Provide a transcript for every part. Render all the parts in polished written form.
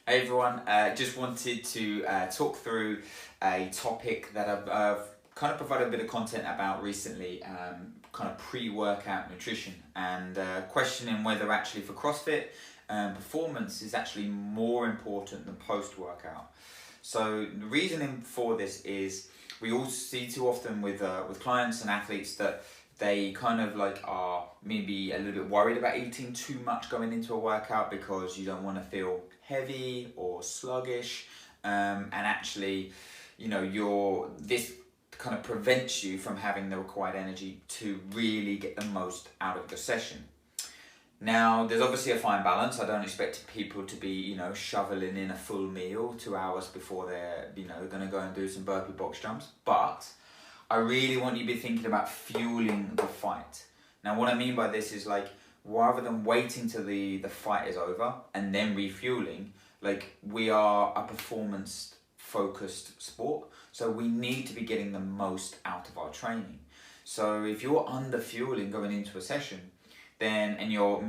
Hey everyone, just wanted to talk through a topic that I've kind of provided a bit of content about recently, kind of pre-workout nutrition, and questioning whether actually for CrossFit performance is actually more important than post-workout. So the reasoning for this is we all see too often with clients and athletes that they kind of like are maybe a little bit worried about eating too much going into a workout because you don't want to feel heavy or sluggish, and actually, this kind of prevents you from having the required energy to really get the most out of the session. Now, there's obviously a fine balance. I don't expect people to be, shoveling in a full meal 2 hours before they're, going to go and do some burpee box jumps. But I really want you to be thinking about fueling the fight. Now, what I mean by this is like, rather than waiting till the fight is over and then refueling, like we are a performance focused sport. So we need to be getting the most out of our training. So if you're under fueling going into a session, then, and you're,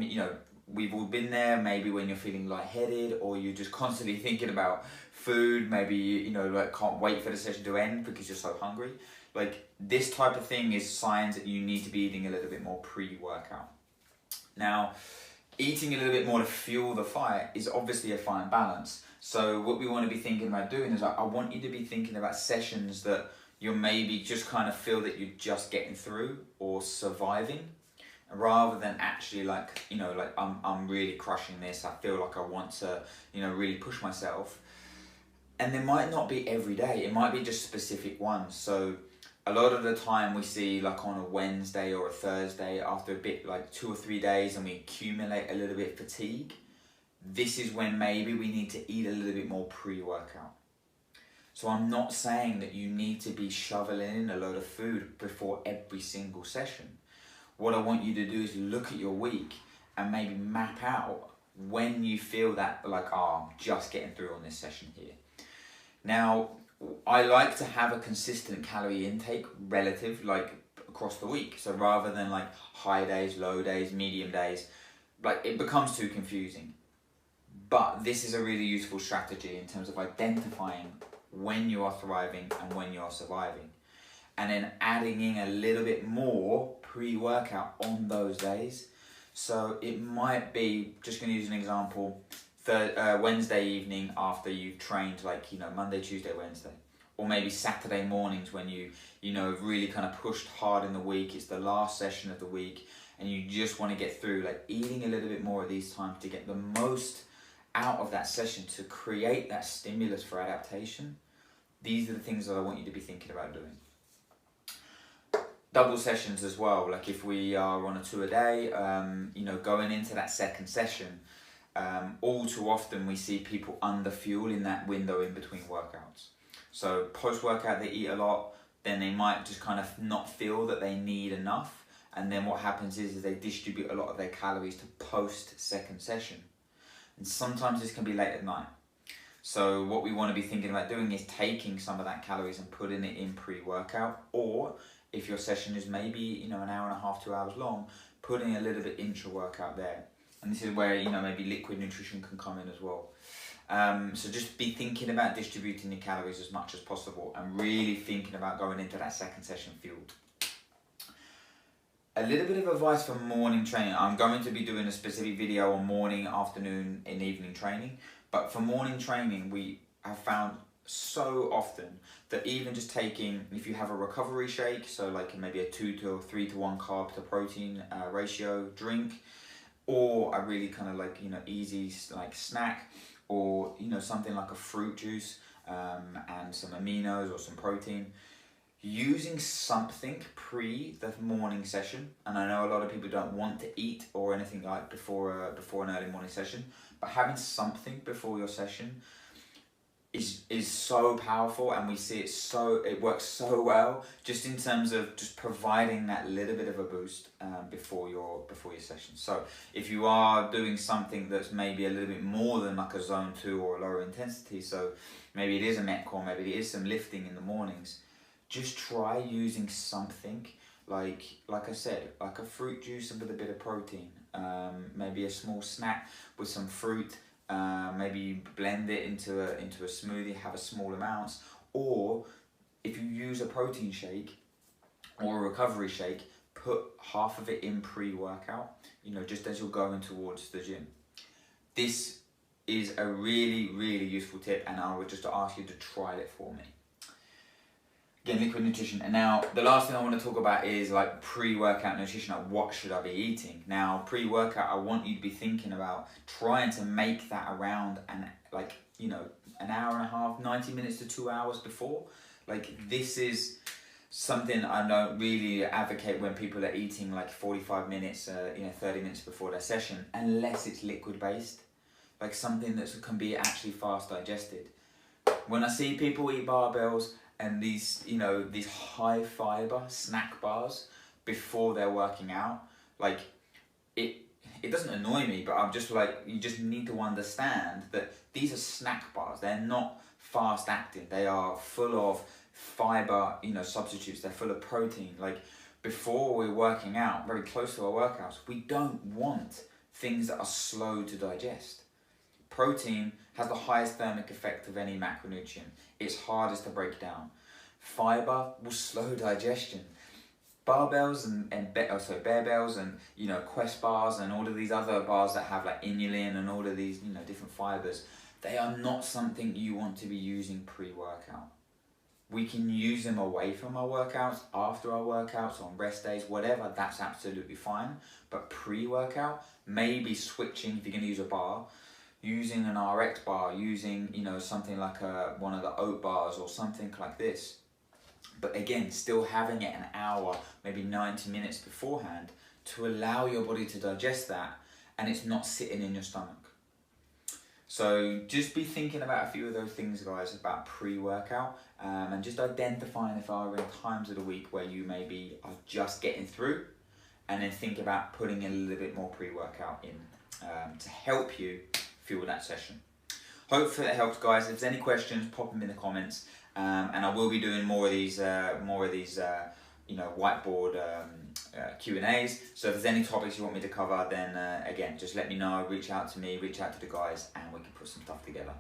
we've all been there, maybe when you're feeling lightheaded or you're just constantly thinking about food, maybe, like can't wait for the session to end because you're so hungry. Like this type of thing is signs that you need to be eating a little bit more pre-workout. Now, eating a little bit more to fuel the fight is obviously a fine balance. So what we want to be thinking about doing is I want you to be thinking about sessions that you're maybe just kind of feel that you're just getting through or surviving, rather than actually like, I'm really crushing this. I feel like I want to, really push myself. And there might not be every day. It might be just specific ones. So a lot of the time we see like on a Wednesday or a Thursday, after a bit like 2 or 3 days and we accumulate a little bit of fatigue, this is when maybe we need to eat a little bit more pre-workout. So I'm not saying that you need to be shoveling in a load of food before every single session. What I want you to do is look at your week and maybe map out when you feel that like, I'm just getting through on this session here. Now, I like to have a consistent calorie intake relative like across the week. So rather than like high days, low days, medium days, like it becomes too confusing. But this is a really useful strategy in terms of identifying when you are thriving and when you are surviving. And then adding in a little bit more pre-workout on those days. So it might be, just going to use an example, Wednesday evening after you've trained like, Monday, Tuesday, Wednesday. Or maybe Saturday mornings when you really kind of pushed hard in the week. It's the last session of the week and you just want to get through, like eating a little bit more of these times to get the most out of that session, to create that stimulus for adaptation. These are the things that I want you to be thinking about doing. Double sessions as well, like if we are on a 2 a day, going into that second session, all too often we see people under fuel in that window in between workouts. So post-workout they eat a lot, then they might just kind of not feel that they need enough, and then what happens is they distribute a lot of their calories to post-second session. And sometimes this can be late at night. So what we want to be thinking about doing is taking some of that calories and putting it in pre-workout, or if your session is maybe an hour and a half, 2 hours long, putting a little bit intra-workout there. And this is where maybe liquid nutrition can come in as well. So just be thinking about distributing your calories as much as possible and really thinking about going into that second session fueled. A little bit of advice for morning training. I'm going to be doing a specific video on morning, afternoon and evening training. But for morning training, we have found so often that even just taking, if you have a recovery shake, so like maybe a 2 to 3 to 1 carb to protein ratio drink, or a really kind of like, easy like snack, or, something like a fruit juice and some aminos or some protein, using something pre the morning session. And I know a lot of people don't want to eat or anything like before an early morning session, but having something before your session is so powerful, and we see it works so well just in terms of just providing that little bit of a boost before your session. So if you are doing something that's maybe a little bit more than like a zone 2 or a lower intensity, so maybe it is a metcon, maybe it is some lifting in the mornings, just try using something like I said, like a fruit juice with a bit of protein, maybe a small snack with some fruit, maybe blend it into a smoothie, have a small amounts, or if you use a protein shake or a recovery shake, put half of it in pre-workout, just as you're going towards the gym. This is a really, really useful tip, and I would just ask you to try it for me. Again, liquid nutrition. And now the last thing I want to talk about is like pre-workout nutrition. Like, what should I be eating? Now, pre-workout, I want you to be thinking about trying to make that around an hour and a half, 90 minutes to 2 hours before. Like, this is something I don't really advocate when people are eating like 45 minutes, 30 minutes before their session, unless it's liquid based, like something that can be actually fast digested. When I see people eat barbells and these high fiber snack bars before they're working out, like it doesn't annoy me, but I'm just like, you just need to understand that these are snack bars. They're not fast acting. They are full of fiber, substitutes. They're full of protein. Like, before we're working out, very close to our workouts, we don't want things that are slow to digest. Protein has the highest thermic effect of any macronutrient. It's hardest to break down. Fiber will slow digestion. Barbells and barbells and Quest bars and all of these other bars that have like inulin and all of these different fibers, they are not something you want to be using pre-workout. We can use them away from our workouts, after our workouts, on rest days, whatever, that's absolutely fine. But pre-workout, maybe switching, if you're going to use a bar, using an RX bar, using something like one of the oat bars or something like this. But again, still having it an hour, maybe 90 minutes beforehand to allow your body to digest that, and it's not sitting in your stomach. So just be thinking about a few of those things, guys, about pre-workout, and just identifying if are in times of the week where you maybe are just getting through, and then think about putting in a little bit more pre-workout in to help you fuel that session. Hopefully that helps, guys. If there's any questions, pop them in the comments, and I will be doing more of these whiteboard Q&As. So if there's any topics you want me to cover, then again, just let me know, reach out to me, reach out to the guys, and we can put some stuff together.